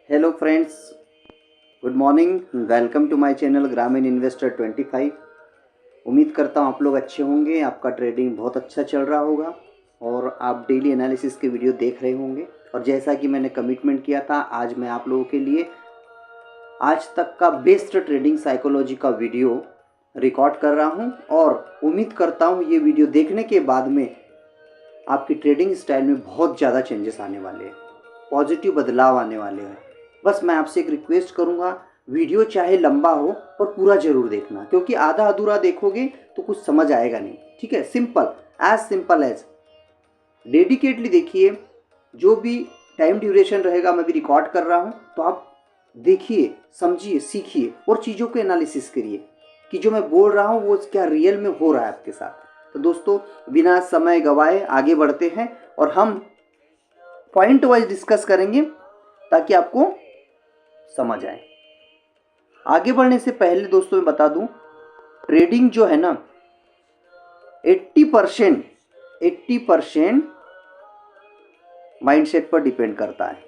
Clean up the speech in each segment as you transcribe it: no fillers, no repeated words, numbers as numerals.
Hello friends, good morning. Welcome to my channel ग्रामीण investor 25। उम्मीद करता हूँ आप लोग अच्छे होंगे, आपका ट्रेडिंग बहुत अच्छा चल रहा होगा और आप डेली एनालिसिस के वीडियो देख रहे होंगे। और जैसा कि मैंने कमिटमेंट किया था, आज मैं आप लोगों के लिए आज तक का बेस्ट ट्रेडिंग साइकोलॉजी का वीडियो रिकॉर्ड कर रहा हूँ और उम्मीद करता हूँ ये वीडियो देखने के बाद में आपकी ट्रेडिंग स्टाइल में बहुत ज़्यादा चेंजेस आने वाले हैं, पॉजिटिव बदलाव आने वाले हैं। बस मैं आपसे एक रिक्वेस्ट करूंगा, वीडियो चाहे लंबा हो पर पूरा जरूर देखना, क्योंकि आधा अधूरा देखोगे तो कुछ समझ आएगा नहीं। ठीक है, सिंपल एज डेडिकेटली देखिए। जो भी टाइम ड्यूरेशन रहेगा, मैं भी रिकॉर्ड कर रहा हूँ, तो आप देखिए, समझिए, सीखिए और चीज़ों को एनालिसिस करिए कि जो मैं बोल रहा हूँ वो क्या रियल में हो रहा है आपके साथ। तो दोस्तों, बिना समय गवाए आगे बढ़ते हैं और हम पॉइंट वाइज डिस्कस करेंगे ताकि आपको समझ आए। आगे बढ़ने से पहले दोस्तों मैं बता दूं, ट्रेडिंग जो है ना 80% माइंडसेट पर डिपेंड करता है।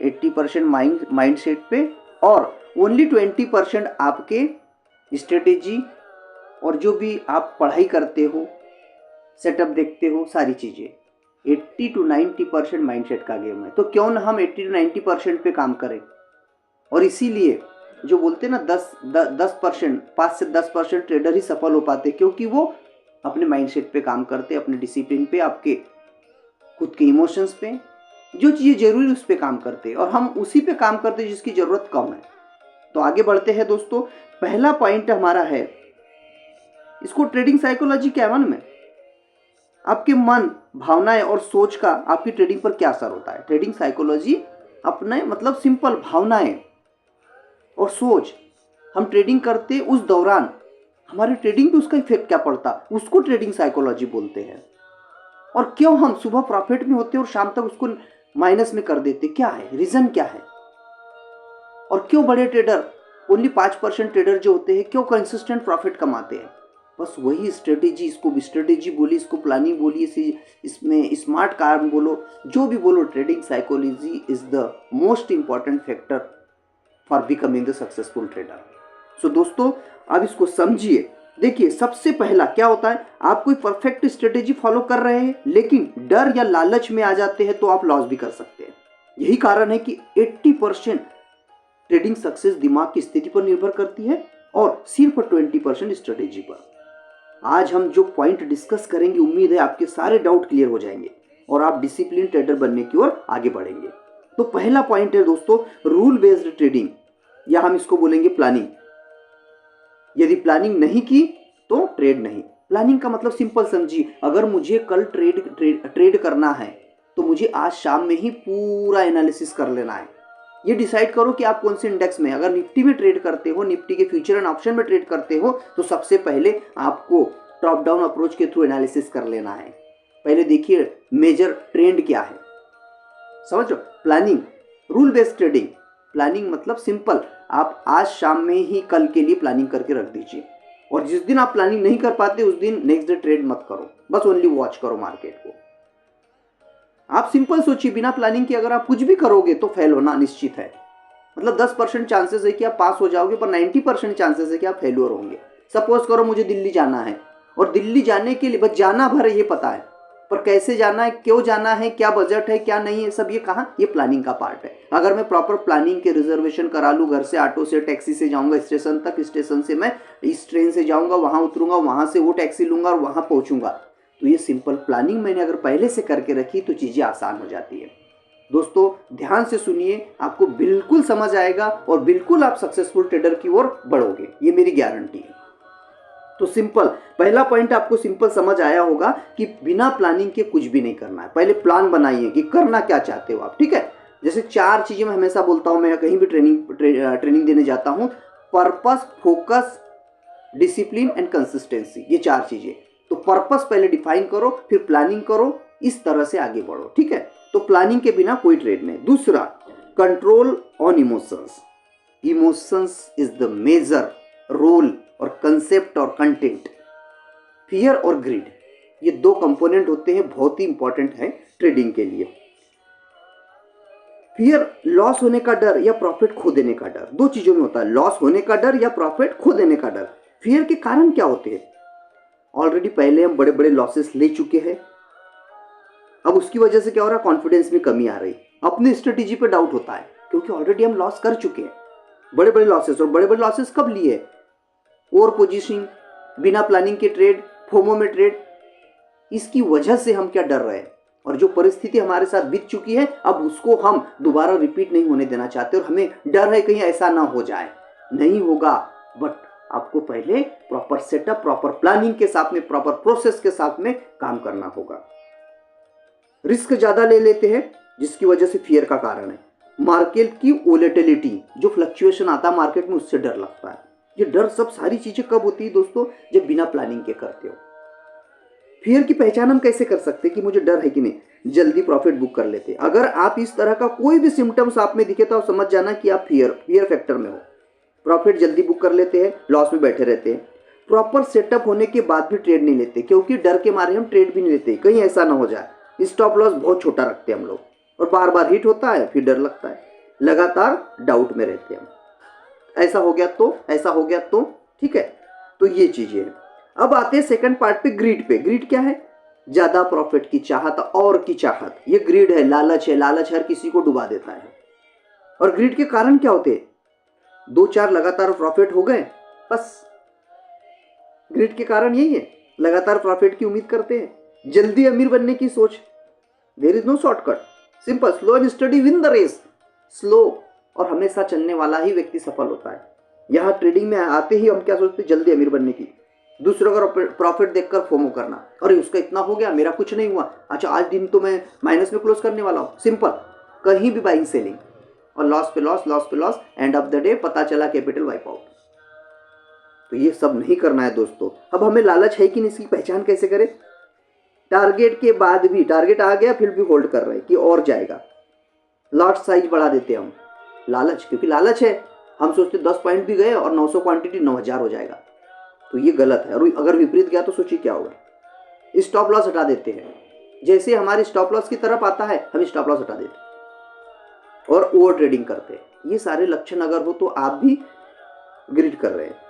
80% माइंडसेट पे और ओनली 20% आपके स्ट्रेटेजी और जो भी आप पढ़ाई करते हो, सेटअप देखते हो, सारी चीज़ें। 80 to 90% माइंडसेट का गेम है। तो क्यों ना हम 80 to 90% पे काम करें। और इसीलिए जो बोलते हैं ना 10% 5 से 10% ट्रेडर ही सफल हो पाते, क्योंकि वो अपने माइंडसेट पे काम करते, अपने डिसिप्लिन पे, आपके खुद के इमोशंस पे, जो चीज़ें जरूरी उस पर काम करते, और हम उसी पे काम करते जिसकी ज़रूरत कम है। तो आगे बढ़ते हैं दोस्तों। पहला पॉइंट हमारा है, इसको ट्रेडिंग साइकोलॉजी क्या मालूम है? आपके मन, भावनाएं और सोच का आपकी ट्रेडिंग पर क्या असर होता है। ट्रेडिंग साइकोलॉजी अपने मतलब सिंपल भावनाएं और सोच, हम ट्रेडिंग करते उस दौरान हमारे ट्रेडिंग पे उसका इफेक्ट क्या पड़ता, उसको ट्रेडिंग साइकोलॉजी बोलते हैं। और क्यों हम सुबह प्रॉफिट में होते और शाम तक उसको माइनस में कर देते, क्या है रीजन, क्या है। और क्यों बड़े ट्रेडर, ओनली 5% ट्रेडर जो होते हैं, क्यों कंसिस्टेंट प्रॉफिट कमाते हैं। बस वही स्ट्रेटेजी, इसको भी स्ट्रेटेजी बोली, इसको प्लानिंग बोलिए, इसमें स्मार्ट काम बोलो, जो भी बोलो, trading psychology is the most important factor for becoming the successful trader. So दोस्तों, अब इसको समझिए। देखिए, सबसे पहला क्या होता है, आप कोई परफेक्ट स्ट्रेटेजी फॉलो कर रहे हैं लेकिन डर या लालच में आ जाते हैं तो आप लॉस भी कर सकते हैं। यही कारण है कि 80% ट्रेडिंग सक्सेस दिमाग की स्थिति पर निर्भर करती है और सिर्फ 20% स्ट्रेटेजी पर। आज हम जो पॉइंट डिस्कस करेंगे, उम्मीद है आपके सारे डाउट क्लियर हो जाएंगे और आप डिसिप्लिन ट्रेडर बनने की ओर आगे बढ़ेंगे। तो पहला पॉइंट है दोस्तों, रूल बेस्ड ट्रेडिंग, या हम इसको बोलेंगे प्लानिंग। यदि प्लानिंग नहीं की तो ट्रेड नहीं। प्लानिंग का मतलब सिंपल समझिए, अगर मुझे कल ट्रेड करना है तो मुझे आज शाम में ही पूरा एनालिसिस कर लेना है। ये डिसाइड करो कि आप कौन से इंडेक्स में, अगर निफ्टी में ट्रेड करते हो, निफ्टी के फ्यूचर एंड ऑप्शन में ट्रेड करते हो, तो सबसे पहले आपको टॉप डाउन अप्रोच के थ्रू एनालिसिस कर लेना है। पहले देखिए मेजर ट्रेंड क्या है, समझ लो। Planning, rule based trading. Planning मतलब सिंपल, आप आज शाम में ही कल के लिए प्लानिंग करके रख दीजिए, और जिस दिन आप प्लानिंग नहीं कर पाते उस दिन नेक्स्ट डे ट्रेड मत करो, बस ओनली वॉच करो मार्केट को। आप सिंपल सोचिए, बिना प्लानिंग के अगर आप कुछ भी करोगे तो फेल होना निश्चित है। मतलब 10% चांसेस है कि आप पास हो जाओगे, पर 90% चांसेस है कि आप फेल्योर होंगे। सपोज करो मुझे दिल्ली जाना है, और दिल्ली जाने के लिए बस जाना भर है, ये पता है, पर कैसे जाना है, क्यों जाना है, क्या बजट है, क्या नहीं है, सब ये कहाँ, ये प्लानिंग का पार्ट है। अगर मैं प्रॉपर प्लानिंग के रिजर्वेशन करा लूँ, घर से, ऑटो से, टैक्सी से जाऊँगा स्टेशन तक, स्टेशन से मैं इस ट्रेन से जाऊँगा, वहाँ उतरूँगा, वहाँ से वो टैक्सी लूँगा और वहाँ पहुँचूँगा, तो ये सिंपल प्लानिंग मैंने अगर पहले से करके रखी तो चीज़ें आसान हो जाती है। दोस्तों ध्यान से सुनिए, आपको बिल्कुल समझ आएगा और बिल्कुल आप सक्सेसफुल ट्रेडर की ओर बढ़ोगे, ये मेरी गारंटी है। तो सिंपल, पहला पॉइंट आपको सिंपल समझ आया होगा कि बिना प्लानिंग के कुछ भी नहीं करना है। पहले प्लान बनाइए कि करना क्या चाहते हो आप, ठीक है। जैसे 4 चीजें मैं हमेशा बोलता हूं, मैं कहीं भी ट्रेनिंग देने जाता हूं, purpose, focus, discipline and consistency, ये 4 चीजें। तो पर्पस पहले डिफाइन करो, फिर प्लानिंग करो, इस तरह से आगे बढ़ो, ठीक है। तो प्लानिंग के बिना कोई ट्रेड नहीं। दूसरा, control on emotions. Emotions is the major role और कंसेप्ट और कंटेंट। फियर और ग्रिड, ये 2 कंपोनेंट होते हैं, बहुत ही इंपॉर्टेंट है ट्रेडिंग के लिए। फियर लॉस होने का डर या प्रॉफिट खो देने का डर, दो चीजों में होता है, लॉस होने का डर या प्रॉफिट खो देने का डर। फियर के कारण क्या होते हैं? ऑलरेडी पहले हम बड़े बड़े लॉसेस ले चुके हैं, अब उसकी वजह से क्या हो रहा है, कॉन्फिडेंस में कमी आ रही, अपनी स्ट्रेटेजी पे डाउट होता है, क्योंकि ऑलरेडी हम लॉस कर चुके हैं बड़े बड़े लॉसेस। और बड़े बड़े लॉसेस कब लिए? ओवर पोजीशनिंग, बिना प्लानिंग के ट्रेड, फोमो में ट्रेड। इसकी वजह से हम क्या डर रहे हैं, और जो परिस्थिति हमारे साथ बीत चुकी है अब उसको हम दोबारा रिपीट नहीं होने देना चाहते, और हमें डर है कहीं ऐसा ना हो जाए। नहीं होगा, बट आपको पहले प्रॉपर सेटअप, प्रॉपर प्लानिंग के साथ में, प्रॉपर प्रोसेस के साथ में काम करना होगा। रिस्क ज्यादा ले लेते हैं जिसकी वजह से फियर का कारण है। मार्केट की वोलेटिलिटी, जो फ्लक्चुएशन आता है मार्केट में, उससे डर लगता है। ये डर सब सारी चीजें कब होती है दोस्तों? जब बिना प्लानिंग के करते हो। फियर की पहचान हम कैसे कर सकते हैं कि मुझे डर है कि नहीं? जल्दी प्रॉफिट बुक कर लेते हैं। अगर आप इस तरह का कोई भी सिम्टम्स आप में दिखे तो आप समझ जाना कि आप फियर फैक्टर में हो। प्रॉफिट जल्दी बुक कर लेते हैं, लॉस में बैठे रहते हैं। प्रॉपर सेटअप होने के बाद भी ट्रेड नहीं लेते, क्योंकि डर के मारे हम ट्रेड भी नहीं लेते, कहीं ऐसा ना हो जाए। स्टॉप लॉस बहुत छोटा रखते हैं हम लोग, और बार बार हिट होता है, फिर डर लगता है, लगातार डाउट में रहते हैं हम, ऐसा हो गया तो, ऐसा हो गया तो। ठीक है, तो ये चीजें हैं। अब आते हैं सेकंड पार्ट पे, ग्रीड पे। ग्रीड क्या है? ज्यादा प्रॉफिट की चाहत और की चाहत, ये ग्रीड है, लालच है। लालच हर किसी को डुबा देता है। और ग्रीड के कारण क्या होते हैं? 2-4 लगातार प्रॉफिट हो गए, बस। ग्रीड के कारण यही है, लगातार प्रॉफिट की उम्मीद करते हैं, जल्दी अमीर बनने की सोच। There is no shortcut, simple, slow and steady win the race. Slow और हमेशा चलने वाला ही व्यक्ति सफल होता है। यहाँ ट्रेडिंग में आते ही हम क्या सोचते हैं? जल्दी अमीर बनने की, दूसरों का प्रॉफिट देखकर फोमो करना, अरे उसका इतना हो गया, मेरा कुछ नहीं हुआ, अच्छा आज दिन तो मैं माइनस में क्लोज करने वाला हूँ। सिंपल, कहीं भी बाइंग सेलिंग, और लॉस पे लॉस, लॉस पे loss, end of the day पता चला कैपिटल वाइप आउट। तो ये सब नहीं करना है दोस्तों। अब हमें लालच है कि नहीं, इसकी पहचान कैसे करें? टारगेट के बाद भी, टारगेट आ गया फिर भी होल्ड कर रहे हैं कि और जाएगा, लॉट साइज बढ़ा देते हैं हम। लालच, क्योंकि लालच है, हम सोचते 10 पॉइंट भी गए और 900 क्वांटिटी 9000 हो जाएगा, तो ये गलत है। और अगर विपरीत गया तो सोचिए क्या होगा। स्टॉप लॉस हटा देते हैं, जैसे हमारे स्टॉप लॉस की तरफ आता है हम स्टॉप लॉस हटा देते हैं और ओवर ट्रेडिंग करते हैं। ये सारे लक्षण अगर हो तो आप भी ग्रीड कर रहे हैं।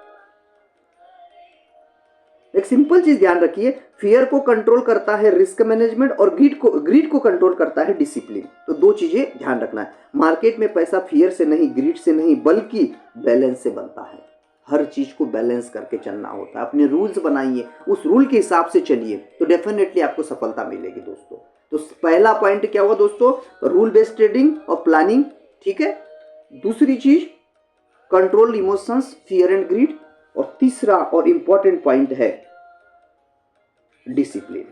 एक सिंपल चीज ध्यान रखिए, फियर को कंट्रोल करता है रिस्क मैनेजमेंट, और ग्रीड को कंट्रोल करता है डिसिप्लिन। तो दो चीजें ध्यान रखना है। मार्केट में पैसा फियर से नहीं, ग्रीड से नहीं, बल्कि बैलेंस से बनता है। हर चीज को बैलेंस करके चलना होता है। अपने रूल्स बनाइए, उस रूल के हिसाब से चलिए, तो डेफिनेटली आपको सफलता मिलेगी दोस्तों। तो पहला पॉइंट क्या हुआ दोस्तों? रूल बेस्ड ट्रेडिंग और प्लानिंग। ठीक है, दूसरी चीज control emotions, fear and greed, और तीसरा और इंपॉर्टेंट पॉइंट है डिसिप्लिन।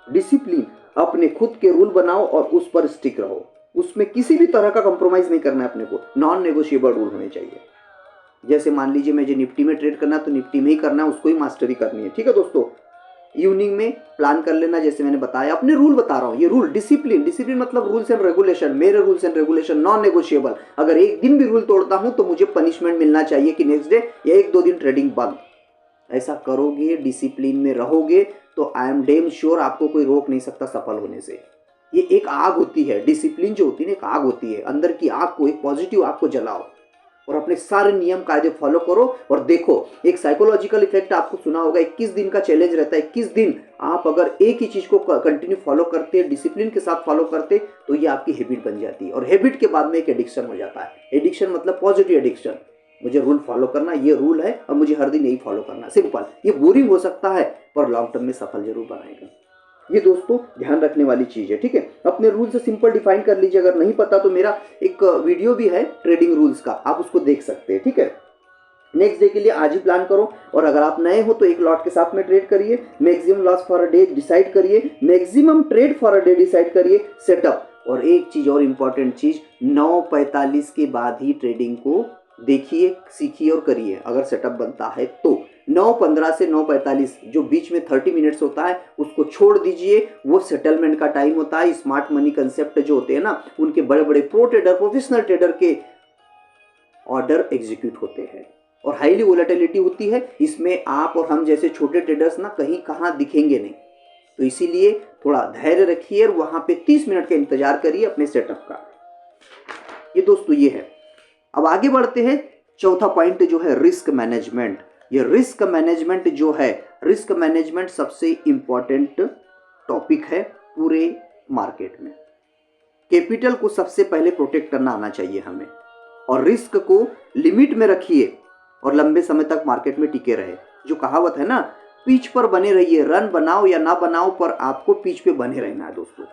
डिसिप्लिन, अपने खुद के रूल बनाओ और उस पर स्टिक रहो, उसमें किसी भी तरह का कंप्रोमाइज नहीं करना है अपने को। नॉन नेगोशिएबल रूल होने चाहिए। जैसे मान लीजिए मुझे निफ्टी में ट्रेड करना है तो निफ्टी में ही करना है, उसको ही मास्टरी करनी है। ठीक है दोस्तों, इवनिंग में प्लान कर लेना, जैसे मैंने बताया, अपने रूल बता रहा हूँ। ये रूल, डिसिप्लिन, डिसिप्लिन मतलब रूल्स एंड रेगुलेशन, मेरे rules and regulation non negotiable. अगर एक दिन भी रूल तोड़ता हूं तो मुझे पनिशमेंट मिलना चाहिए कि नेक्स्ट डे या 1-2 दिन ट्रेडिंग बंद। ऐसा करोगे, डिसिप्लिन में रहोगे, तो आई एम डेम श्योर आपको कोई रोक नहीं सकता सफल होने से। ये एक आग होती है, डिसिप्लिन जो होती है ना, एक आग होती है। अंदर की आग को, एक पॉजिटिव आग को जलाओ और अपने सारे नियम कायदे फॉलो करो। और देखो, एक साइकोलॉजिकल इफेक्ट आपको सुना होगा, 21 दिन का चैलेंज रहता है। 21 दिन आप अगर एक ही चीज को कंटिन्यू फॉलो करते, डिसिप्लिन के साथ फॉलो करते, तो ये आपकी हैबिट बन जाती है। और हैबिट के बाद में एक एडिक्शन हो जाता है। एडिक्शन मतलब पॉजिटिव एडिक्शन, मुझे रूल फॉलो करना, ये रूल है और मुझे हर दिन यही फॉलो करना। सिंपल, ये बोरिंग हो सकता है पर लॉन्ग टर्म में सफल जरूर बनाएगा। ये दोस्तों ध्यान रखने वाली चीज है। ठीक है, अपने रूल से सिंपल डिफाइन कर लीजिए। अगर नहीं पता तो मेरा एक वीडियो भी है ट्रेडिंग रूल्स का, आप उसको देख सकते हैं। ठीक है, नेक्स्ट डे के लिए आज ही प्लान करो। और अगर आप नए हो तो एक लॉट के साथ में ट्रेड करिए, maximum loss for a day decide करिए, maximum trade for a day decide करिए, सेटअप। और एक चीज और इंपॉर्टेंट चीज, 9:45 के बाद ही ट्रेडिंग को देखिए, सीखिए और करिए अगर सेटअप बनता है तो। 9:15 से 9:45 जो बीच में 30 मिनट्स होता है उसको छोड़ दीजिए, वो सेटलमेंट का टाइम होता है। स्मार्ट मनी कंसेप्ट जो होते हैं ना, उनके बड़े बड़े प्रो ट्रेडर, प्रोफेशनल ट्रेडर के ऑर्डर एग्जीक्यूट होते हैं और हाईली वोलेटिलिटी होती है। इसमें आप और हम जैसे छोटे ट्रेडर्स ना कहीं कहाँ दिखेंगे नहीं। तो इसीलिए थोड़ा धैर्य रखिए और वहां पे 30 मिनट का इंतजार करिए अपने सेटअप का। ये दोस्तों ये है। अब आगे बढ़ते हैं, चौथा पॉइंट जो है रिस्क मैनेजमेंट। ये रिस्क मैनेजमेंट जो है, रिस्क मैनेजमेंट सबसे इंपॉर्टेंट टॉपिक है पूरे मार्केट में। कैपिटल को सबसे पहले प्रोटेक्ट करना आना चाहिए हमें, और रिस्क को लिमिट में रखिए और लंबे समय तक मार्केट में टिके रहे। जो कहावत है ना, पिच पर बने रहिए, रन बनाओ या ना बनाओ पर आपको पिच पे बने रहना है दोस्तों।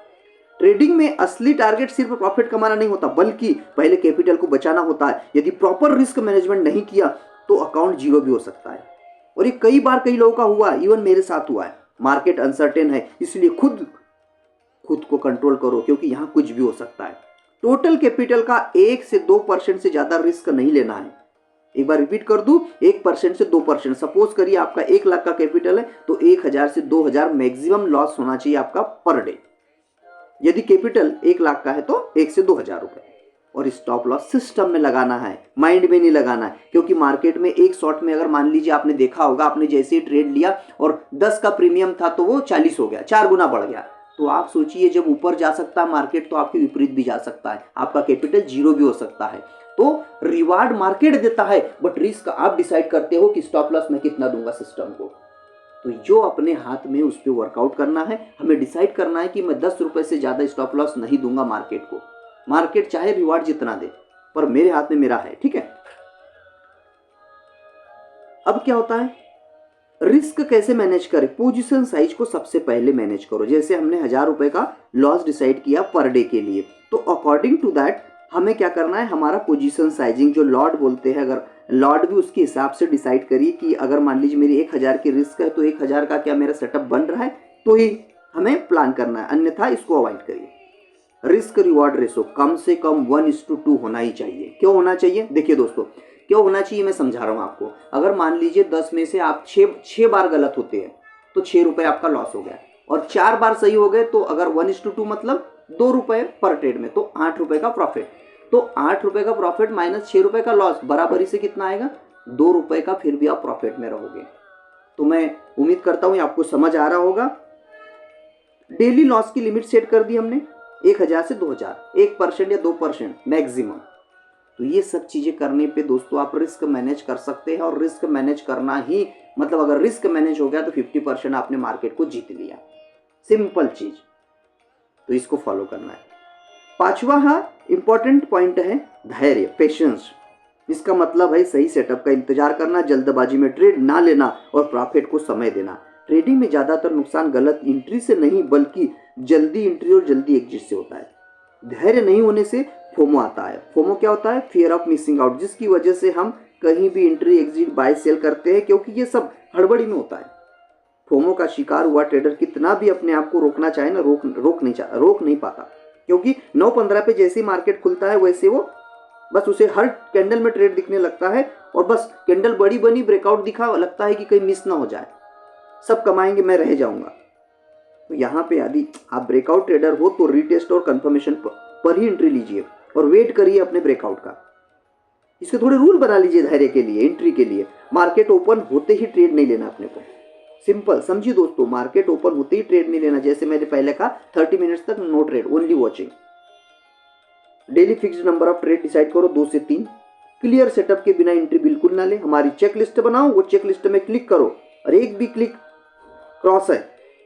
ट्रेडिंग में असली टारगेट सिर्फ प्रॉफिट कमाना नहीं होता, बल्कि पहले कैपिटल को बचाना होता है। यदि प्रॉपर रिस्क मैनेजमेंट नहीं किया तो अकाउंट जीरो भी हो सकता है, और ये कई बार कई लोगों का हुआ, इवन मेरे साथ हुआ है। मार्केट अनसर्टेन है, इसलिए खुद को कंट्रोल करो, क्योंकि यहाँ कुछ भी हो सकता है। टोटल कैपिटल का 1 से 2% से ज्यादा रिस्क नहीं लेना है। एक बार रिपीट कर दूं, 1% से 2%। सपोज करिए आपका 1 लाख का कैपिटल है तो 1000 से 2000 मैक्सिमम लॉस होना चाहिए आपका पर डे। यदि कैपिटल 1 लाख का है तो 1 से 2000 रुपए। और स्टॉप लॉस सिस्टम में लगाना है, माइंड में नहीं लगाना है। क्योंकि मार्केट में एक शॉट में अगर मान लीजिए आपने देखा होगा, आपने जैसे ही ट्रेड लिया और 10 का प्रीमियम था तो वो 40 हो गया, 4 गुना बढ़ गया। तो आप सोचिए, जब ऊपर जा सकता है मार्केट तो आपके विपरीत भी जा सकता है, आपका कैपिटल जीरो भी हो सकता है। तो रिवार्ड मार्केट देता है, बट रिस्क आप डिसाइड करते हो कि स्टॉप लॉस मैं कितना दूंगा सिस्टम को। तो जो अपने हाथ में उस पर वर्कआउट करना है, हमें डिसाइड करना है कि मैं 10 रुपए से ज्यादा स्टॉप लॉस नहीं दूंगा मार्केट को। मार्केट चाहे रिवार्ड जितना दे, पर मेरे हाथ में मेरा है, ठीक है। अब क्या होता है, रिस्क कैसे मैनेज करें? पोजीशन साइज को सबसे पहले मैनेज करो। जैसे हमने 1000 रुपए का लॉस डिसाइड किया पर डे के लिए, तो अकॉर्डिंग टू दैट हमें क्या करना है, हमारा पोजीशन साइजिंग जो लॉट बोलते हैं, अगर लॉट भी उसके हिसाब से डिसाइड करिए कि अगर मान लीजिए मेरी 1000 की रिस्क है तो 1000 का क्या मेरा सेटअप बन रहा है, तो ही हमें प्लान करना है, अन्यथा इसको अवॉइड करिए। रिस्क रिवॉर्ड रेशो कम से कम 1:2 होना ही चाहिए। क्यों होना चाहिए? देखिए दोस्तों, क्यों होना चाहिए मैं समझा रहा हूं आपको। अगर मान लीजिए 10 में से आप 6 बार गलत होते हैं तो 6 रुपए आपका लॉस हो गया, और 4 बार सही हो गए तो अगर 1:2 मतलब 2 रुपए पर ट्रेड में, तो 8 रुपए का प्रॉफिट। तो 8 रुपए का प्रॉफिट माइनस 6 रुपए का लॉस, बराबरी से कितना आएगा? 2 रुपए का। फिर भी आप प्रॉफिट में रहोगे। तो मैं उम्मीद करता हूं आपको समझ आ रहा होगा। डेली लॉस की लिमिट सेट कर दी हमने 1000 से 2000, 1% या 2% मैक्सिमम। तो ये सब चीजें करने पे दोस्तों आप रिस्क मैनेज कर सकते हैं, और रिस्क मैनेज करना ही मतलब अगर रिस्क मैनेज हो गया तो 50% आपने मार्केट को जीत लिया। सिंपल चीज, तो इसको फॉलो करना है। पांचवा इंपॉर्टेंट पॉइंट है धैर्य, पेशेंस। इसका मतलब है सही सेटअप का इंतजार करना, जल्दबाजी में ट्रेड ना लेना और प्रॉफिट को समय देना। ट्रेडिंग में ज्यादातर नुकसान गलत एंट्री से नहीं, बल्कि जल्दी एंट्री और जल्दी एग्जिट से होता है। धैर्य नहीं होने से फोमो आता है। फोमो क्या होता है? फियर ऑफ मिसिंग आउट, जिसकी वजह से हम कहीं भी एंट्री एग्जिट बाय सेल करते हैं, क्योंकि ये सब हड़बड़ी में होता है। फोमो का शिकार हुआ ट्रेडर कितना भी अपने आप को रोकना चाहे ना, रोक नहीं पाता, क्योंकि 9:15 पे जैसे ही मार्केट खुलता है वैसे वो बस उसे हर कैंडल में ट्रेड दिखने लगता है, और बस कैंडल बड़ी बनी ब्रेकआउट दिखा, लगता है कि कहीं मिस ना हो जाए, सब कमाएंगे मैं रह जाऊंगा। तो यहाँ पे यदि आप ब्रेकआउट ट्रेडर हो तो रीटेस्ट और कंफर्मेशन पर ही एंट्री लीजिए और वेट करिए अपने ब्रेकआउट का। इसके थोड़े रूल बना लीजिए धैर्य के लिए, एंट्री के लिए। मार्केट ओपन होते ही ट्रेड नहीं लेना अपने को। सिंपल समझिए दोस्तों, मार्केट ओपन होते ही ट्रेड नहीं लेना। जैसे मैंने पहले कहा 30 मिनट्स तक no trade, only watching. Daily fixed number of trade decide करो, 2 से 3। क्लियर सेटअप के बिना एंट्री बिल्कुल ना ले। हमारी चेक लिस्ट बनाओ, वो चेक लिस्ट में क्लिक करो, और एक भी क्लिक क्रॉस है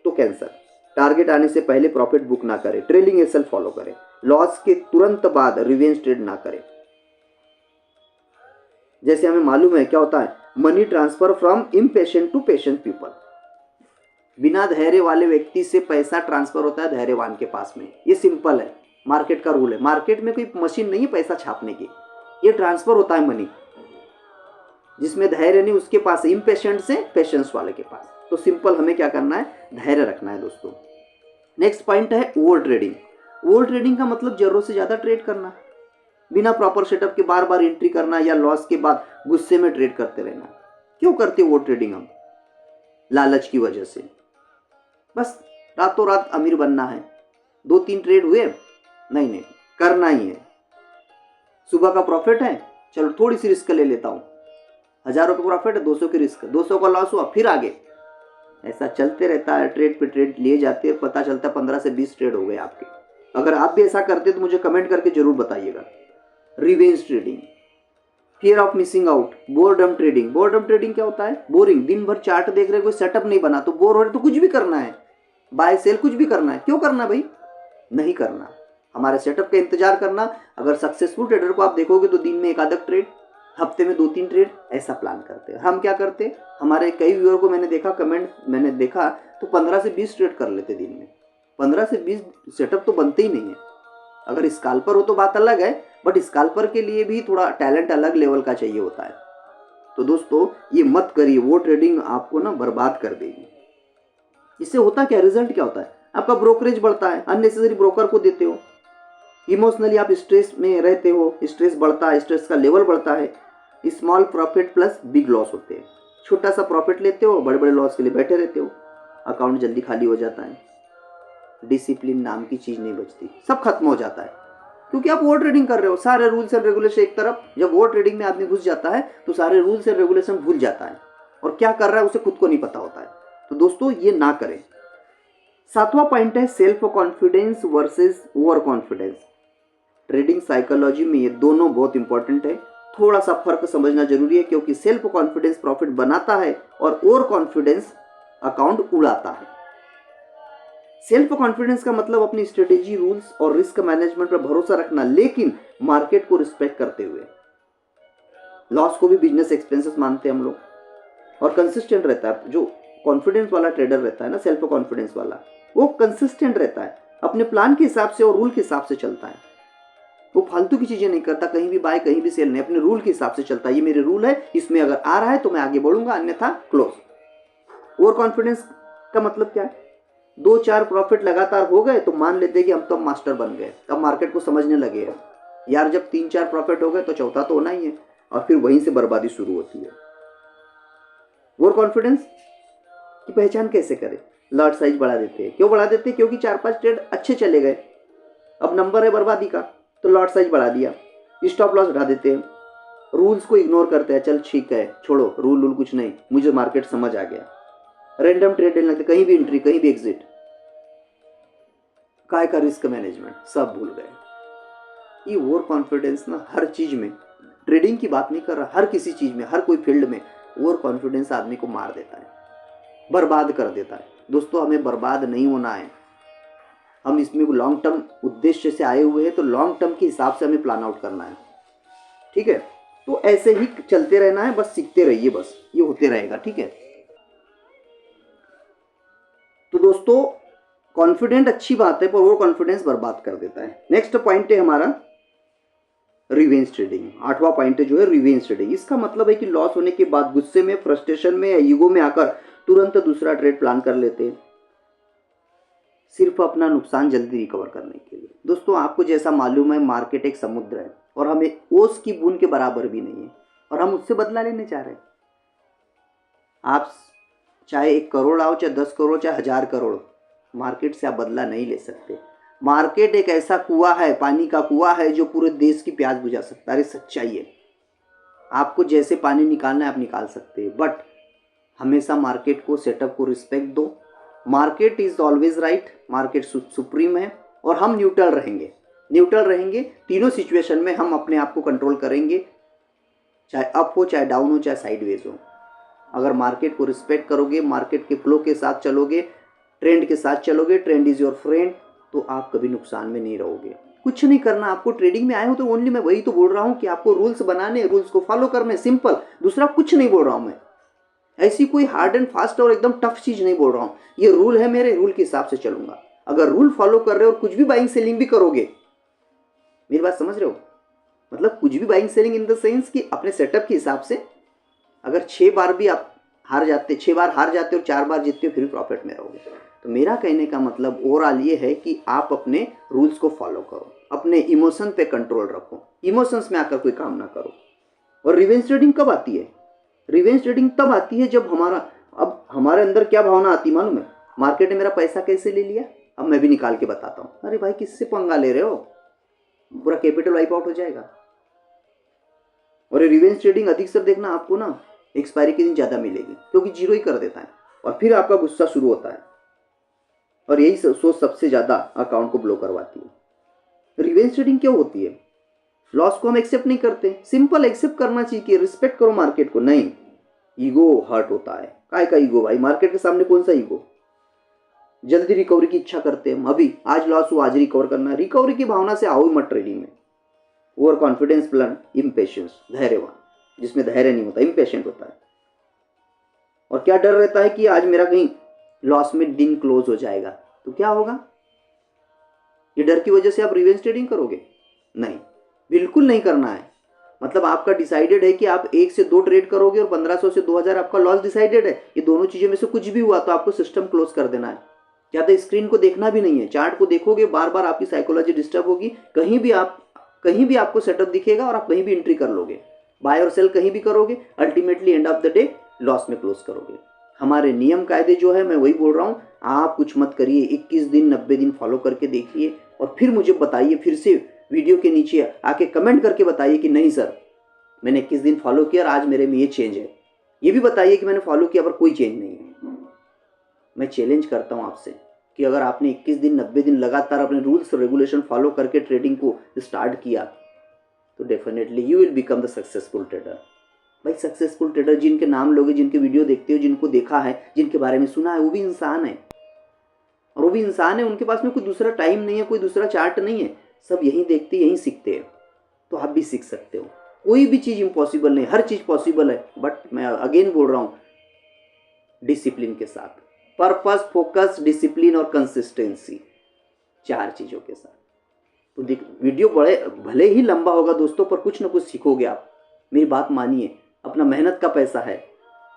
तो कैंसर। टारगेट आने से पहले प्रॉफिट बुक ना करें, ट्रेलिंग एसएल फॉलो करें। लॉस के तुरंत बाद रिवेंज ट्रेड ना करें। जैसे हमें मालूम है क्या होता है, money transfer from impatient to patient people. बिना धैर्य वाले व्यक्ति से पैसा ट्रांसफर होता है धैर्यवान के पास में। ये सिंपल है, मार्केट का रूल है। मार्केट में कोई मशीन नहीं है पैसा छापने की, ये ट्रांसफर होता है मनी। जिसमें धैर्य नहीं उसके पास, इम्पेशेंट से पेशेंस वाले के पास। तो सिंपल हमें क्या करना है, धैर्य रखना है दोस्तों। नेक्स्ट पॉइंट है ओवर ट्रेडिंग। ओवर ट्रेडिंग का मतलब जरूरत से ज्यादा ट्रेड करना, बिना प्रॉपर सेटअप के बार बार एंट्री करना, या लॉस के बाद गुस्से में ट्रेड करते रहना। क्यों करते ओवर ट्रेडिंग हम? लालच की वजह से। बस रातों रात अमीर बनना है। 2-3 ट्रेड हुए, नहीं करना ही है। सुबह का प्रॉफिट है, चलो थोड़ी सी रिस्क ले लेता हूं। 1000 का प्रॉफिट है, 200 की रिस्क, 200 का लॉस हुआ, फिर आगे। ऐसा चलते रहता है, ट्रेड पे ट्रेड लिए जाते हैं, पता चलता है 15 से 20 ट्रेड हो गए आपके। अगर आप भी ऐसा करते तो मुझे कमेंट करके जरूर बताइएगा। Revenge trading, fear of missing out, boredom trading. Boredom trading क्या होता है? बोरिंग, दिन भर चार्ट देख रहे, कोई सेटअप नहीं बना तो बोर हो रहे, तो कुछ भी करना है, बाय सेल कुछ भी करना है। क्यों करना भाई? नहीं करना, हमारे सेटअप का इंतजार करना। अगर सक्सेसफुल ट्रेडर को आप देखोगे तो दिन में एक आधा ट्रेड, हफ्ते में 2-3 ट्रेड, ऐसा प्लान करते हैं। हम क्या करते, हमारे कई व्यूअर को मैंने देखा, कमेंट मैंने देखा, तो 15 से 20 ट्रेड कर लेते दिन में। 15 से 20 सेटअप तो बनते ही नहीं है। अगर स्काल्पर हो तो बात अलग है, बट स्काल्पर के लिए भी थोड़ा टैलेंट अलग लेवल का चाहिए होता है। तो दोस्तों ये मत करिए, वो ट्रेडिंग आपको ना बर्बाद कर देगी। इससे होता क्या, रिजल्ट क्या होता है? आपका ब्रोकरेज बढ़ता है, अननेसेसरी ब्रोकर को देते हो, इमोशनली आप स्ट्रेस में रहते हो, स्ट्रेस बढ़ता है, स्ट्रेस का लेवल बढ़ता है। Small profit plus big loss होते हैं। छोटा सा प्रॉफिट लेते हो, बड़े बड़े लॉस के लिए बैठे रहते हो, अकाउंट जल्दी खाली हो जाता है, डिसिप्लिन नाम की चीज़ नहीं बचती, सब खत्म हो जाता है। क्योंकि आप ओवर ट्रेडिंग कर रहे हो, सारे रूल्स एंड रेगुलेशन एक तरफ। जब ओवर ट्रेडिंग में आदमी घुस जाता है तो सारे रूल्स एंड रेगुलेशन भूल जाता है और क्या कर रहा है उसे खुद को नहीं पता होता है। तो दोस्तों ये ना करें। 7वां पॉइंट है self confidence versus over confidence. Trading psychology में ये दोनों बहुत इंपॉर्टेंट है, थोड़ा सा फर्क समझना जरूरी है, क्योंकि सेल्फ कॉन्फिडेंस प्रॉफिट बनाता है और ओवर कॉन्फिडेंस अकाउंट उड़ाता है। सेल्फ कॉन्फिडेंस का मतलब अपनी स्ट्रेटेजी, रूल्स और रिस्क मैनेजमेंट पर भरोसा रखना, लेकिन मार्केट को रिस्पेक्ट करते हुए। लॉस को भी बिजनेस एक्सपेंसेस मानते हैं हम लोग, और कंसिस्टेंट रहता है। जो कॉन्फिडेंस वाला ट्रेडर रहता है ना, सेल्फ कॉन्फिडेंस वाला, वो कंसिस्टेंट रहता है, अपने प्लान के हिसाब से और रूल के हिसाब से चलता है। वो फालतू की चीजें नहीं करता, कहीं भी बाय कहीं भी सेल नहीं, अपने रूल के हिसाब से चलता है। ये मेरे रूल है, इसमें अगर आ रहा है तो मैं आगे बढ़ूंगा, अन्यथा क्लोज। ओवर कॉन्फिडेंस का मतलब क्या है? 2-4 प्रॉफिट लगातार हो गए तो मान लेते हैं कि हम तो मास्टर बन गए, अब मार्केट को समझने लगे हैं। यार जब 3-4 प्रॉफिट हो गए तो चौथा तो होना ही है, और फिर वहीं से बर्बादी शुरू होती है। ओवर कॉन्फिडेंस की पहचान कैसे करें? लॉट साइज बढ़ा देते हैं। क्यों बढ़ा देते हैं? क्योंकि 4-5 ट्रेड अच्छे चले गए, अब नंबर है बर्बादी का, तो लॉट साइज बढ़ा दिया। स्टॉप लॉस उठा देते हैं, रूल्स को इग्नोर करते हैं, चल ठीक है छोड़ो, रूल कुछ नहीं, मुझे मार्केट समझ आ गया। रैंडम ट्रेड लेने लगते, कहीं भी एंट्री कहीं भी एग्जिट, काय का रिस्क मैनेजमेंट सब भूल गए। ये ओवर कॉन्फिडेंस ना हर चीज में, ट्रेडिंग की बात नहीं कर रहा, हर किसी चीज में, हर कोई फील्ड में ओवर कॉन्फिडेंस आदमी को मार देता है, बर्बाद कर देता है। दोस्तों हमें बर्बाद नहीं होना है, हम इसमें लॉन्ग टर्म उद्देश्य से आए हुए हैं, तो लॉन्ग टर्म के हिसाब से हमें प्लान आउट करना है, ठीक है? तो ऐसे ही चलते रहना है, बस सीखते रहिए, बस ये होते रहेगा, ठीक है? तो दोस्तों कॉन्फिडेंट अच्छी बात है, पर वो कॉन्फिडेंस बर्बाद कर देता है। नेक्स्ट पॉइंट है हमारा रिवेंज ट्रेडिंग। 8वां पॉइंट है जो है रिवेंज ट्रेडिंग। इसका मतलब है कि लॉस होने के बाद गुस्से में, फ्रस्ट्रेशन में या ईगो में आकर तुरंत दूसरा ट्रेड प्लान कर लेते हैं, सिर्फ अपना नुकसान जल्दी रिकवर करने के लिए। दोस्तों आपको जैसा मालूम है मार्केट एक समुद्र है और हमें ओस की बूंद के बराबर भी नहीं है, और हम उससे बदला लेने चाह रहे हैं। आप चाहे 1 करोड़ आओ, चाहे 10 करोड़, चाहे 1000 करोड़, मार्केट से आप बदला नहीं ले सकते। मार्केट एक ऐसा कुआं है, पानी का कुआं है, जो पूरे देश की प्यास बुझा सकता है। अरे सच्चाई है, आपको जैसे पानी निकालना है आप निकाल सकते हैं, बट हमेशा मार्केट को, सेटअप को रिस्पेक्ट दो। Market is always right, market supreme है, और हम न्यूट्रल रहेंगे। न्यूट्रल रहेंगे तीनों सिचुएशन में, हम अपने आप को कंट्रोल करेंगे, चाहे अप हो, चाहे डाउन हो, चाहे साइडवेज हो। अगर मार्केट को रिस्पेक्ट करोगे, मार्केट के फ्लो के साथ चलोगे, ट्रेंड के साथ चलोगे, ट्रेंड इज योर फ्रेंड, तो आप कभी नुकसान में नहीं रहोगे। कुछ नहीं करना आपको, ट्रेडिंग में आए हो तो ओनली मैं वही तो बोल रहा हूँ कि आपको रूल्स बनाने, रूल्स को फॉलो करने, सिंपल, दूसरा कुछ नहीं बोल रहा हूँ मैं। ऐसी कोई हार्ड एंड फास्ट और एकदम टफ चीज नहीं बोल रहा हूँ। ये रूल है, मेरे रूल के हिसाब से चलूंगा। अगर रूल फॉलो कर रहे हो और कुछ भी बाइंग सेलिंग भी करोगे, मेरी बात समझ रहे हो? मतलब कुछ भी buying selling in the sense कि अपने सेटअप के हिसाब से, अगर 6 बार भी आप हार जाते, 6 बार हार जाते हो, 4 बार जीतते हो, फिर भी प्रॉफिट में रहोगे। तो मेरा कहने का मतलब ओवरऑल ये है कि आप अपने रूल्स को फॉलो करो, अपने इमोशन पे कंट्रोल रखो, इमोशंस में आकर कोई काम ना करो। और रिवेंज ट्रेडिंग कब आती है? रिवेंज ट्रेडिंग तब आती है जब अब हमारे अंदर क्या भावना आती मालूम है? मार्केट ने मेरा पैसा कैसे ले लिया, अब मैं भी निकाल के बताता हूँ। अरे भाई किससे पंगा ले रहे हो, पूरा कैपिटल वाइप आउट हो जाएगा। और ये रिवेंज ट्रेडिंग अधिक से देखना, आपको ना एक्सपायरी के दिन ज़्यादा मिलेगी, क्योंकि जीरो ही कर देता है और फिर आपका गुस्सा शुरू होता है, और यही सोच सबसे ज़्यादा अकाउंट को ब्लो करवाती है। रिवेंज ट्रेडिंग क्यों होती है? लॉस को हम एक्सेप्ट नहीं करते। सिंपल एक्सेप्ट करना चाहिए कि रिस्पेक्ट करो मार्केट को, नहीं ईगो हर्ट होता है। काय का ईगो भाई, मार्केट के सामने कौन सा ईगो। जल्दी रिकवरी की इच्छा करते हैं हम, अभी आज लॉस हुआ आज रिकवर करना, रिकवरी की भावना से आओ ही मत ट्रेडिंग में। ओवर कॉन्फिडेंस प्लान, इम्पेशंस, धैर्यवान, जिसमें धैर्य नहीं होता, इम्पेशेंट होता है। और क्या डर रहता है कि आज मेरा कहीं लॉस में दिन क्लोज हो जाएगा तो क्या होगा। ये डर की वजह से आप रिवेंज ट्रेडिंग करोगे? नहीं, बिल्कुल नहीं करना है। मतलब आपका डिसाइडेड है कि आप 1 से 2 ट्रेड करोगे और 1500 से 2000 आपका लॉस डिसाइडेड है। ये दोनों चीज़ों में से कुछ भी हुआ तो आपको सिस्टम क्लोज कर देना है। ज़्यादा स्क्रीन को देखना भी नहीं है, चार्ट को देखोगे बार बार आपकी साइकोलॉजी डिस्टर्ब होगी। कहीं भी आपको सेटअप दिखेगा और आप कहीं भी एंट्री कर लोगे, बाय और सेल कहीं भी करोगे, ultimately end of the day loss में क्लोज करोगे। हमारे नियम कायदे जो है, मैं वही बोल रहा हूँ, आप कुछ मत करिए, 21 दिन 90 दिन फॉलो करके देखिए और फिर मुझे बताइए, फिर से वीडियो के नीचे आके कमेंट करके बताइए कि नहीं सर मैंने 21 दिन फॉलो किया और आज मेरे में ये चेंज है। ये भी बताइए कि मैंने फॉलो किया पर कोई चेंज नहीं है। मैं चैलेंज करता हूँ आपसे कि अगर आपने 21 दिन 90 दिन लगातार अपने रूल्स रेगुलेशन फॉलो करके ट्रेडिंग को स्टार्ट किया तो definitely you will become the successful trader. भाई सक्सेसफुल ट्रेडर जिनके नाम लोगे, जिनके वीडियो देखते हो, जिनको देखा है, जिनके बारे में सुना है, वो भी इंसान है। और वो भी इंसान है, उनके पास में कोई दूसरा टाइम नहीं है, कोई दूसरा चार्ट नहीं है, सब यहीं देखते यहीं सीखते हैं। तो आप भी सीख सकते हो, कोई भी चीज़ इम्पॉसिबल नहीं, हर चीज़ पॉसिबल है। बट मैं अगेन बोल रहा हूँ, डिसिप्लिन के साथ, पर्पस, फोकस, डिसिप्लिन और कंसिस्टेंसी, 4 चीज़ों के साथ। तो वीडियो भले ही लंबा होगा दोस्तों, पर कुछ ना कुछ सीखोगे आप। मेरी बात मानिए, अपना मेहनत का पैसा है।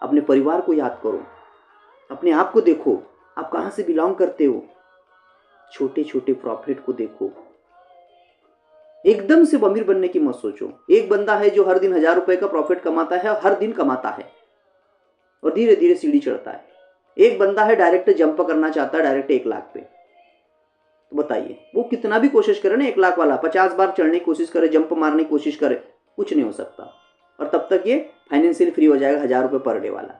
अपने परिवार को याद करो, अपने आप को देखो, आप कहाँ से बिलोंग करते हो। छोटे छोटे प्रॉफिट को देखो, एकदम से अमीर बनने की मत सोचो। एक बंदा है जो हर दिन 1000 रुपए का प्रॉफिट कमाता है, हर दिन कमाता है और धीरे धीरे सीढ़ी चढ़ता है। एक बंदा है डायरेक्ट जंप करना चाहता है डायरेक्ट 1 लाख पे, तो बताइए वो कितना भी कोशिश करे ना, 1 लाख वाला 50 बार चढ़ने की कोशिश करे, जंप मारने की कोशिश करे, कुछ नहीं हो सकता। और तब तक ये फाइनेंशियली फ्री हो जाएगा 1000 रुपये पर डे वाला।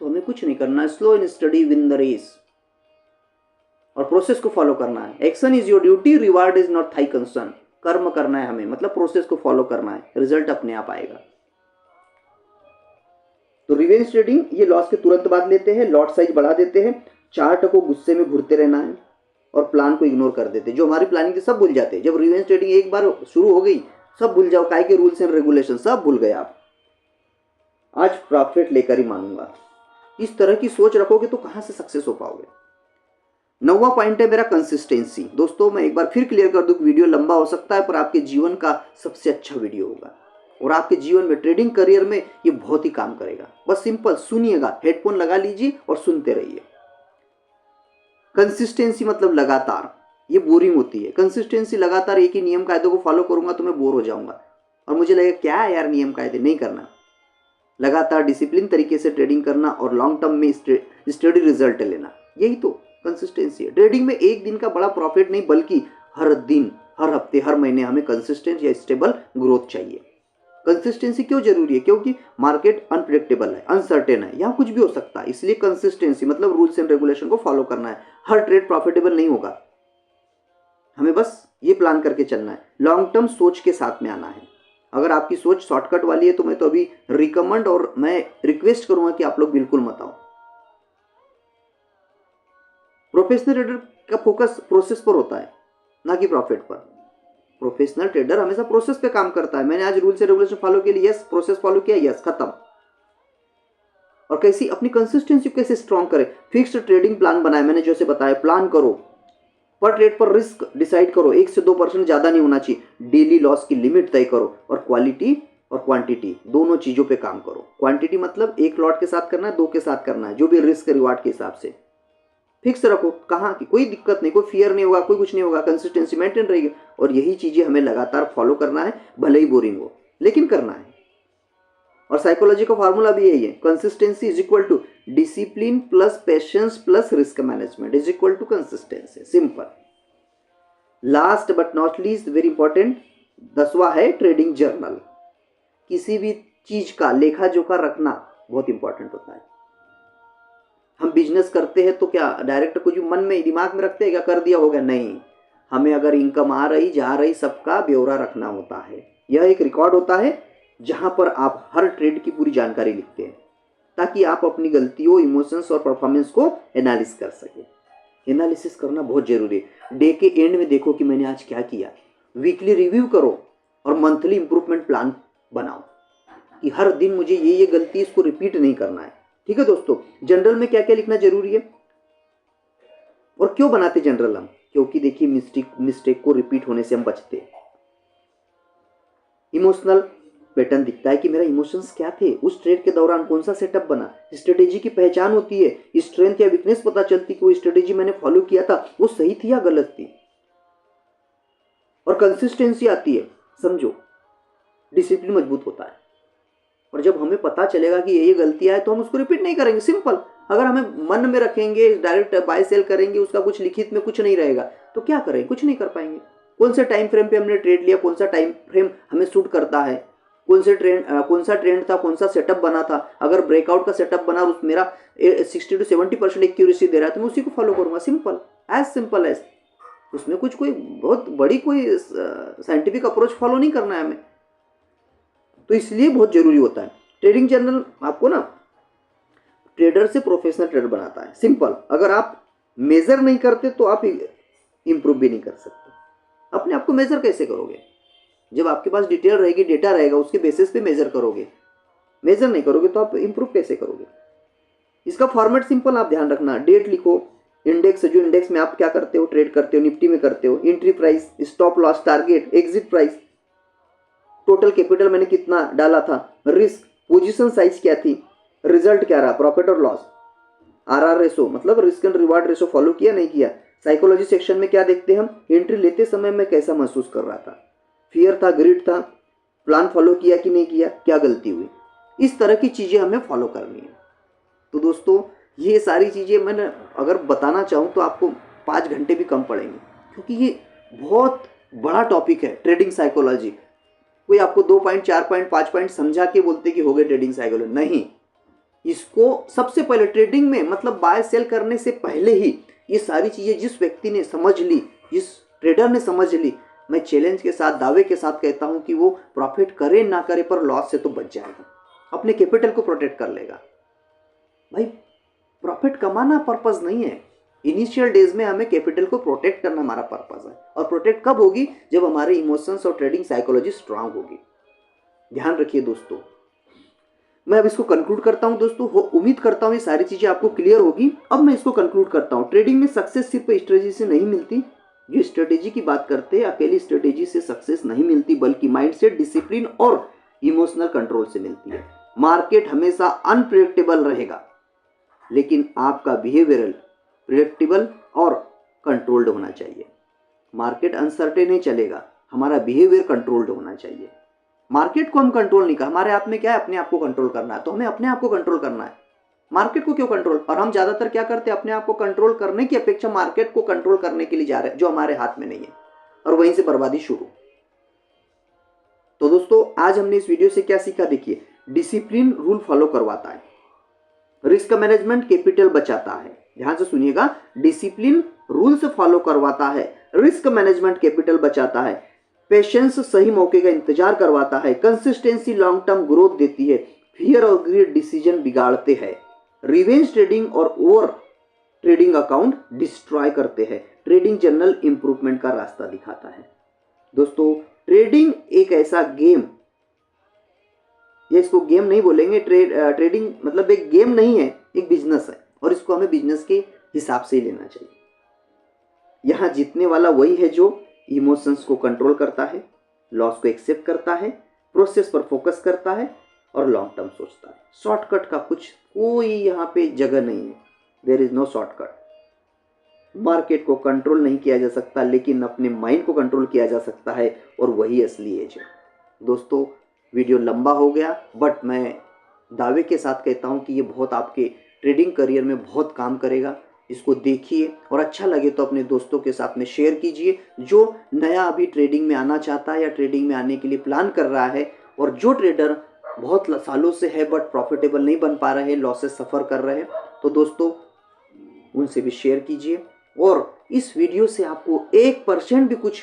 तो हमें कुछ नहीं करना है, slow in steady win the race, और प्रोसेस को फॉलो करना है। Action is your duty, reward is not thy concern. कर्म करना है हमें, मतलब प्रोसेस को फॉलो करना है, रिजल्ट अपने आप आएगा। तो रिवेंज ट्रेडिंग, ये लॉस के तुरंत बाद लेते हैं, लॉट साइज बढ़ा देते हैं, चार्ट को गुस्से में घूरते रहना है और प्लान को इग्नोर कर देते हैं। जो हमारी प्लानिंग थी सब भूल जाते हैं। जब रिवेंज ट्रेडिंग एक बार शुरू हो गई सब भूल जाओ, काय के रूल्स एंड रेगुलेशन सब भूल गए आप। आज प्रॉफिट लेकर ही मानूंगा, इस तरह की सोच रखोगे तो कहां से सक्सेस हो पाओगे। 9वां पॉइंट है मेरा कंसिस्टेंसी। दोस्तों मैं एक बार फिर क्लियर कर दूं, वीडियो लंबा हो सकता है पर आपके जीवन का सबसे अच्छा वीडियो होगा और आपके जीवन में, ट्रेडिंग करियर में ये बहुत ही काम करेगा। बस सिंपल सुनिएगा, हेडफोन लगा लीजिए और सुनते रहिए। कंसिस्टेंसी मतलब लगातार, ये बोरिंग होती है। कंसिस्टेंसी लगातार एक ही नियम कायदों को फॉलो करूंगा तो मैं बोर हो जाऊंगा और मुझे लगेगा क्या यार नियम कायदे, नहीं करना। लगातार डिसिप्लिन तरीके से ट्रेडिंग करना और लॉन्ग टर्म में स्टडी रिजल्ट लेना, यही तो कंसिस्टेंसी है। ट्रेडिंग में एक दिन का बड़ा प्रॉफिट नहीं, बल्कि हर दिन, हर हफ्ते, हर महीने हमें कंसिस्टेंट या स्टेबल ग्रोथ चाहिए। कंसिस्टेंसी क्यों जरूरी है? क्योंकि मार्केट अनप्रेडिक्टेबल है, अनसर्टेन है, यहाँ कुछ भी हो सकता है। इसलिए कंसिस्टेंसी मतलब रूल्स एंड रेगुलेशन को फॉलो करना है। हर ट्रेड प्रॉफिटेबल नहीं होगा, हमें बस ये प्लान करके चलना है, लॉन्ग टर्म सोच के साथ में आना है। अगर आपकी सोच शॉर्टकट वाली है तो मैं तो अभी रिकमेंड और मैं रिक्वेस्ट करूंगा कि आप लोग बिल्कुल मत आओ। प्रोफेशनल ट्रेडर का फोकस प्रोसेस पर होता है, ना कि प्रॉफिट पर। प्रोफेशनल ट्रेडर हमेशा प्रोसेस पे काम करता है। मैंने आज रूल्स एंड रेगुलेशन फॉलो के लिए, यस, प्रोसेस फॉलो किया, यस, खत्म। और कैसी अपनी कंसिस्टेंसी कैसे स्ट्रॉन्ग करें? फिक्स्ड ट्रेडिंग प्लान बनाए, मैंने जैसे बताया, प्लान करो, पर ट्रेड पर रिस्क डिसाइड करो, 1 से 2% ज्यादा नहीं होना चाहिए। डेली लॉस की लिमिट तय करो और क्वालिटी और क्वांटिटी दोनों चीजों पे काम करो। क्वांटिटी मतलब 1 लॉट के साथ करना है, 2 के साथ करना है, जो भी रिस्क रिवार्ड के हिसाब से फिक्स रखो। कहाँ की कोई दिक्कत नहीं, कोई फियर नहीं होगा, कोई कुछ नहीं होगा, कंसिस्टेंसी मेंटेन रहेगी। और यही चीजें हमें लगातार फॉलो करना है, भले ही बोरिंग हो लेकिन करना है। और साइकोलॉजी का फॉर्मूला भी यही है, consistency is equal to discipline plus patience plus risk management is equal to consistency. Simple. Last but not least, very important, 10वां है ट्रेडिंग जर्नल। किसी भी चीज का लेखा जोखा रखना बहुत इंपॉर्टेंट होता है। हम बिजनेस करते हैं तो क्या डायरेक्ट कुछ मन में दिमाग में रखते हैं क्या कर दिया हो गया? नहीं, हमें अगर इनकम आ रही जा रही सबका ब्यौरा रखना होता है। यह एक रिकॉर्ड होता है जहां पर आप हर ट्रेड की पूरी जानकारी लिखते हैं ताकि आप अपनी गलतियों, इमोशंस और परफॉर्मेंस को एनालिसिस कर सकें। एनालिसिस करना बहुत जरूरी है। डे के एंड में देखो कि मैंने आज क्या किया, वीकली रिव्यू करो और मंथली इंप्रूवमेंट प्लान बनाओ कि हर दिन मुझे ये गलती, इसको रिपीट नहीं करना है। ठीक है दोस्तों, जनरल में क्या क्या लिखना जरूरी है और क्यों बनाते जनरल हम? क्योंकि देखिए मिस्टेक को रिपीट होने से हम बचते हैं। इमोशनल पैटर्न दिखता है कि मेरा इमोशंस क्या थे, उस ट्रेड के दौरान कौन सा सेटअप बना। स्ट्रेटेजी की पहचान होती है, स्ट्रेंथ या वीकनेस पता चलती कि वो स्ट्रेटेजी मैंने फॉलो किया था वो सही थी या गलत थी। और कंसिस्टेंसी आती है, समझो डिसिप्लिन मजबूत होता है। और जब हमें पता चलेगा कि ये गलतियां है तो हम उसको रिपीट नहीं करेंगे। सिंपल। अगर हमें मन में रखेंगे, डायरेक्ट बाय सेल करेंगे, उसका कुछ लिखित में कुछ नहीं रहेगा तो क्या करेंगे? कुछ नहीं कर पाएंगे। कौन से टाइम फ्रेम पे हमने ट्रेड लिया, कौन सा टाइम फ्रेम हमें सूट करता है, कौन सा ट्रेंड था, कौन सा सेटअप बना था। अगर ब्रेकआउट का सेटअप बना और मेरा 60 to 70% एक्यूरेसी दे रहा है तो मैं उसी को फॉलो करूंगा। Simple as. उसमें कुछ कोई बहुत बड़ी कोई साइंटिफिक अप्रोच फॉलो नहीं करना है हमें। तो इसलिए बहुत जरूरी होता है। ट्रेडिंग जर्नल आपको ना ट्रेडर से प्रोफेशनल ट्रेडर बनाता है। सिंपल। अगर आप मेजर नहीं करते तो आप इंप्रूव भी नहीं कर सकते। अपने आप को मेजर कैसे करोगे? जब आपके पास डिटेल रहेगी, डेटा रहेगा, उसके बेसिस पे मेजर करोगे। मेजर नहीं करोगे तो आप इंप्रूव कैसे करोगे? इसका फॉर्मेट सिंपल, आप ध्यान रखना। डेट लिखो, इंडेक्स, जो इंडेक्स में आप क्या करते हो, ट्रेड करते हो, निफ्टी में करते हो, entry price, stop loss, target, exit price, total capital मैंने कितना डाला था, रिस्क, पोजीशन साइज क्या थी, रिजल्ट क्या रहा, प्रॉफिट और लॉस, आरआर रेशो मतलब risk and reward ratio follow किया नहीं किया। साइकोलॉजी सेक्शन में क्या देखते हैं हम, एंट्री लेते समय मैं कैसा महसूस कर रहा था, फियर था, ग्रिड था, प्लान फॉलो किया कि नहीं किया, क्या गलती हुई। इस तरह की चीजें हमें फॉलो करनी है। तो दोस्तों ये सारी चीजें मैंने अगर बताना चाहूँ तो आपको 5 घंटे भी कम पड़ेंगे, क्योंकि ये बहुत बड़ा टॉपिक है ट्रेडिंग साइकोलॉजी। कोई आपको 2 पॉइंट, 4 पॉइंट, 5 पॉइंट समझा के बोलते कि हो गए ट्रेडिंग साइकोलॉजी, नहीं। इसको सबसे पहले ट्रेडिंग में मतलब बाय सेल करने से पहले ही ये सारी चीजें जिस व्यक्ति ने समझ ली, जिस ट्रेडर ने समझ ली, मैं चैलेंज के साथ, दावे के साथ कहता हूं कि वो प्रॉफिट करे ना करे पर लॉस से तो बच जाएगा, अपने कैपिटल को प्रोटेक्ट कर लेगा। भाई प्रॉफिट कमाना पर्पस नहीं है। इनिशियल डेज में हमें कैपिटल को प्रोटेक्ट करना हमारा पर्पस है। और प्रोटेक्ट कब होगी? जब हमारे इमोशंस और ट्रेडिंग साइकोलॉजी स्ट्रांग होगी। ध्यान रखिए दोस्तों। मैं अब इसको कंक्लूड करता हूं दोस्तों। उम्मीद करता हूं ये सारी चीजें आपको क्लियर होगी। अब मैं इसको कंक्लूड करता हूं। ट्रेडिंग में सक्सेस सिर्फ स्ट्रेटेजी से नहीं मिलती। जो स्ट्रेटेजी की बात करते हैं, अकेली स्ट्रेटेजी से सक्सेस नहीं मिलती, बल्कि माइंडसेट, डिसिप्लिन और इमोशनल कंट्रोल से मिलती है। मार्केट हमेशा अनप्रेडिक्टेबल रहेगा, लेकिन आपका बिहेवियरल प्रेडिक्टेबल और कंट्रोल्ड होना चाहिए। मार्केट अनसर्टेन नहीं चलेगा, हमारा बिहेवियर कंट्रोल्ड होना चाहिए। मार्केट को हम कंट्रोल नहीं कर, हमारे हाथ में क्या है? अपने आप को कंट्रोल करना है। तो हमें अपने आप को कंट्रोल करना है, मार्केट को क्यों कंट्रोल? और हम ज्यादातर क्या करते हैं? अपने आप को कंट्रोल करने की अपेक्षा मार्केट को कंट्रोल करने के लिए जा रहे हैं, जो हमारे हाथ में नहीं है, और वहीं से बर्बादी शुरू। तो दोस्तों आज हमने इस वीडियो से क्या सीखा? देखिए, डिसिप्लिन रूल फॉलो करवाता है, रिस्क मैनेजमेंट कैपिटल बचाता है। ध्यान से सुनिएगा, डिसिप्लिन रूल्स फॉलो करवाता है, रिस्क मैनेजमेंट कैपिटल बचाता है, पेशेंस सही मौके का इंतजार करवाता है, कंसिस्टेंसी लॉन्ग टर्म ग्रोथ देती है, फियर और ग्रीड डिसीजन बिगाड़ते हैं, रिवेंज ट्रेडिंग और ओवर ट्रेडिंग अकाउंट डिस्ट्रॉय करते हैं, ट्रेडिंग जर्नल इंप्रूवमेंट का रास्ता दिखाता है। दोस्तों ट्रेडिंग एक ऐसा गेम, ये इसको गेम नहीं बोलेंगे, ट्रेडिंग मतलब एक गेम नहीं है, एक बिजनेस है, और इसको हमें बिजनेस के हिसाब से ही लेना चाहिए। यहां जीतने वाला वही है जो इमोशंस को कंट्रोल करता है, लॉस को एक्सेप्ट करता है, प्रोसेस पर फोकस करता है और लॉन्ग टर्म सोचता है। शॉर्टकट का कुछ कोई यहाँ पे जगह नहीं है। There is no shortcut. Market को कंट्रोल नहीं किया जा सकता, लेकिन अपने माइंड को कंट्रोल किया जा सकता है, और वही असली एज है। दोस्तों वीडियो लंबा हो गया, बट मैं दावे के साथ कहता हूँ कि ये बहुत आपके ट्रेडिंग करियर में बहुत काम करेगा। इसको देखिए और अच्छा लगे तो अपने दोस्तों के साथ में शेयर कीजिए, जो नया अभी ट्रेडिंग में आना चाहता है या ट्रेडिंग में आने के लिए प्लान कर रहा है, और जो ट्रेडर बहुत सालों से है बट प्रॉफिटेबल नहीं बन पा रहे हैं, लॉसेस सफ़र कर रहे हैं, तो दोस्तों उनसे भी शेयर कीजिए। और इस वीडियो से आपको 1% भी कुछ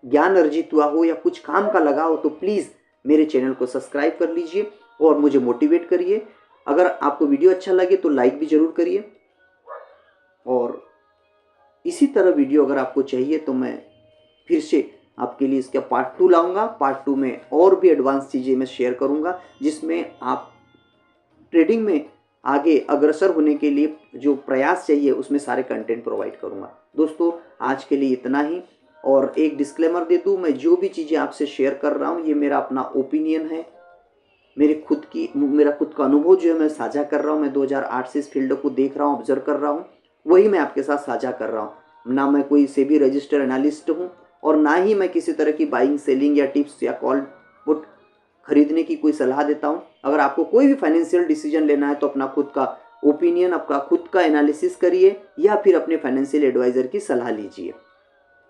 ज्ञान अर्जित हुआ हो या कुछ काम का लगा हो तो प्लीज़ मेरे चैनल को सब्सक्राइब कर लीजिए और मुझे मोटिवेट करिए। अगर आपको वीडियो अच्छा लगे तो लाइक भी ज़रूर करिए, और इसी तरह वीडियो अगर आपको चाहिए तो मैं फिर से आपके लिए इसका पार्ट 2 लाऊंगा। पार्ट 2 में और भी एडवांस चीज़ें मैं शेयर करूंगा, जिसमें आप ट्रेडिंग में आगे अग्रसर होने के लिए जो प्रयास चाहिए उसमें सारे कंटेंट प्रोवाइड करूंगा। दोस्तों आज के लिए इतना ही, और एक डिस्क्लेमर दे दूं, मैं जो भी चीज़ें आपसे शेयर कर रहा हूं ये मेरा अपना ओपिनियन है, मेरा खुद का अनुभव जो है मैं साझा कर रहा हूँ। मैं 2008 से इस फील्ड को देख रहा हूँ, ऑब्जर्व कर रहा हूँ, वही मैं आपके साथ साझा कर रहा हूँ। ना मैं कोई सेबी रजिस्टर एनालिस्ट हूँ और ना ही मैं किसी तरह की बाइंग सेलिंग या टिप्स या कॉल पुट खरीदने की कोई सलाह देता हूँ। अगर आपको कोई भी फाइनेंशियल डिसीजन लेना है तो अपना खुद का ओपिनियन, अपना खुद का एनालिसिस करिए या फिर अपने फाइनेंशियल एडवाइज़र की सलाह लीजिए।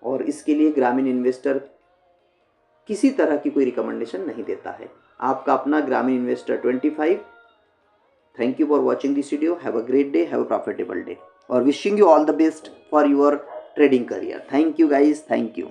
और इसके लिए ग्रामीण इन्वेस्टर किसी तरह की कोई रिकमेंडेशन नहीं देता है। आपका अपना ग्रामीण investor 25। Thank you for watching this video. Have a great day, have a profitable day, और wishing you all the best for your trading career. Thank you guys, thank you.